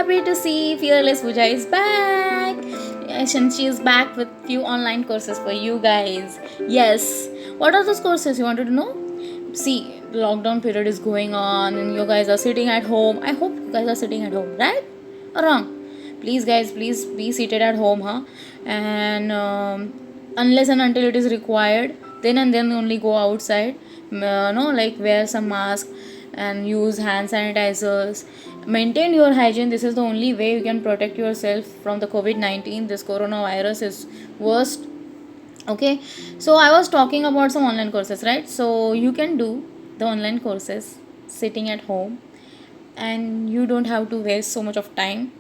happy to see Fearless Puja is back. Yes, and she is back with few online courses for you guys. Yes. What are those courses you wanted to know? See, the lockdown period is going on and you guys are sitting at home. I hope you guys are sitting at home, right? Or wrong? Please, guys, please be seated at home, huh? And unless and until it is required, then and then only go outside. No, like wear some mask and use hand sanitizers. Maintain your hygiene. This is the only way you can protect yourself from the COVID-19. This coronavirus is worst. Okay, so I was talking about some online courses, right? So you can do the online courses sitting at home, and you don't have to waste so much of time.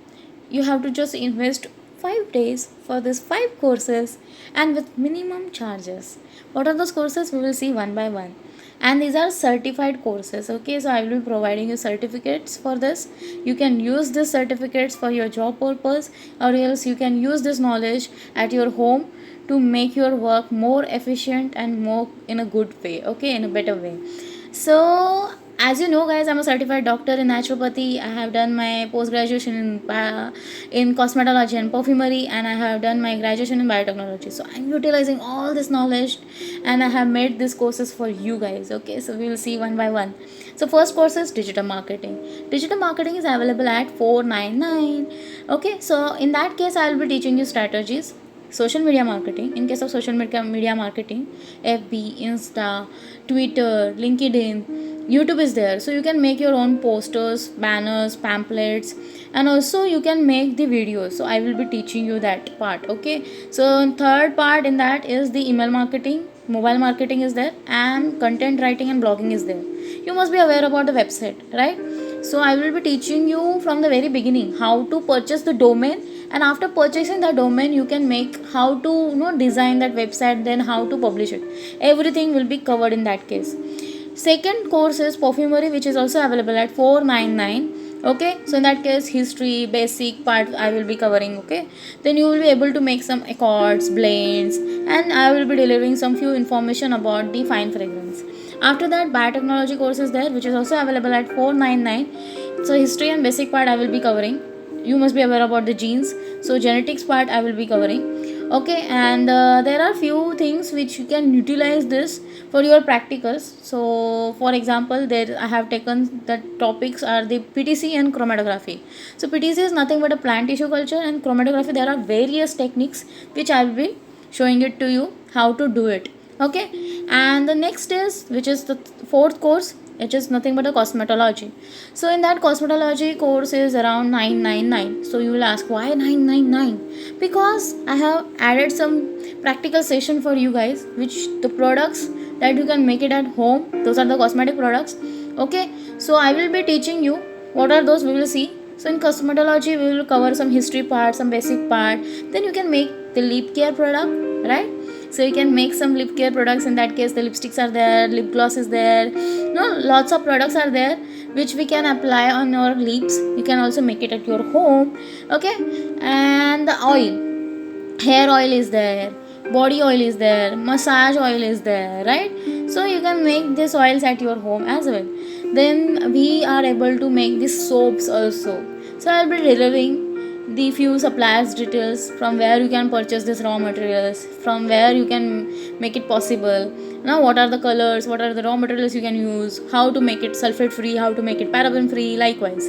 You have to just invest 5 days for this 5 courses and with minimum charges. What are those courses? We will see one by one. And these are certified courses. Okay, so I will be providing you certificates for this. You can use these certificates for your job purpose, or else you can use this knowledge at your home to make your work more efficient and more in a good way. Okay, in a better way. So as you know, guys, I'm a certified doctor in naturopathy. I have done my post graduation in cosmetology and perfumery, and I have done my graduation in biotechnology. So I'm utilizing all this knowledge, and I have made these courses for you guys. Okay, so we will see one by one. So first course is digital marketing. Digital marketing is available at 499. Okay, so in that case, I will be teaching you strategies. Social media marketing. In case of social media marketing, FB, Insta, Twitter, LinkedIn, YouTube is there. So you can make your own posters, banners, pamphlets, and also you can make the videos. So I will be teaching you that part. Okay, so third part in that is the email marketing. Mobile marketing is there, and content writing and blogging is there. You must be aware about the website, right? So I will be teaching you from the very beginning how to purchase the domain, and after purchasing the domain you can make how to design that website, then how to publish it. Everything will be covered in that case. Second course is perfumery, which is also available at 499. Okay, so in that case history basic part I will be covering. Okay, then you will be able to make some accords, blends, and I will be delivering some few information about the fine fragrance. After that, biotechnology course is there, which is also available at 499. So history and basic part I will be covering. You must be aware about the genes, so genetics part I will be covering. Okay, and there are few things which you can utilize this for your practicals. So for example, there I have taken the topics are the PTC and chromatography. So PTC is nothing but a plant tissue culture, and chromatography there are various techniques which I will be showing it to you how to do it. Okay, and the next is, which is the fourth course, which is nothing but a cosmetology. So in that cosmetology course is around 999. So you will ask why 999? Because I have added some practical session for you guys, which the products that you can make it at home, those are the cosmetic products. Okay, so I will be teaching you what are those, we will see. So in cosmetology we will cover some history part, some basic part, then you can make the lip care product, right? So you can make some lip care products. In that case the lipsticks are there, lip gloss is there, lots of products are there which we can apply on your lips. You can also make it at your home. Okay, and the oil, hair oil is there, body oil is there, massage oil is there, right? So you can make these oils at your home as well. Then we are able to make these soaps also. So I'll be delivering the few suppliers details, from where you can purchase this raw materials, from where you can make it possible. Now what are the colors, what are the raw materials you can use, how to make it sulfate free, how to make it paraben free, likewise.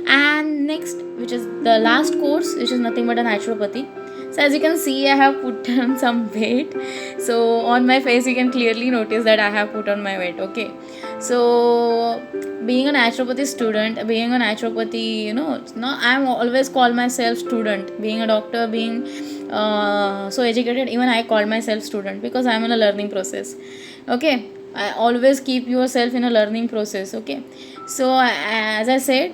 And next, which is the last course, which is nothing but a naturopathy. So as you can see, I have put on some weight. So on my face you can clearly notice that I have put on my weight. Okay, so being a naturopathy student, being a naturopathy, no, I'm always call myself student. Being a doctor, being so educated, even I call myself student because I'm in a learning process. Okay, I always keep yourself in a learning process. Okay, so as I said,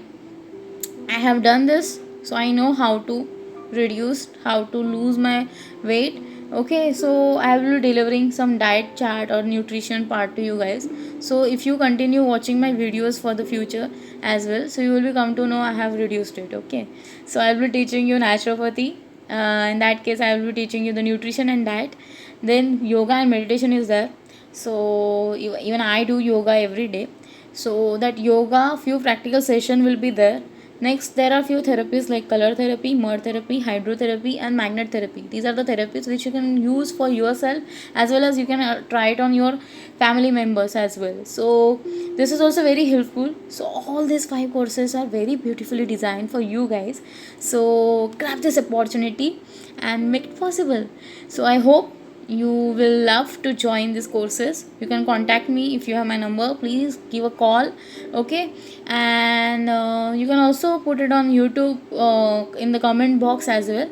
I have done this, so I know how to reduce, how to lose my weight. Okay, so I will be delivering some diet chart or nutrition part to you guys. So if you continue watching my videos for the future as well, so you will be come to know I have reduced it. Okay, so I will be teaching you naturopathy. In that case, I will be teaching you the nutrition and diet. Then yoga and meditation is there. So even I do yoga every day. So that yoga few practical session will be there. Next, there are few therapies like color therapy, mud therapy, hydrotherapy, and magnet therapy. These are the therapies which you can use for yourself, as well as you can try it on your family members as well. So this is also very helpful. So all these 5 courses are very beautifully designed for you guys. So grab this opportunity and make it possible. So I hope you will love to join these courses. You can contact me if you have my number. Please give a call, okay? And you can also put it on YouTube in the comment box as well,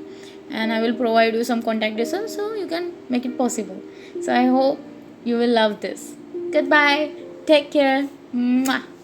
and I will provide you some contact details so you can make it possible. So I hope you will love this. Goodbye, take care. Mwah.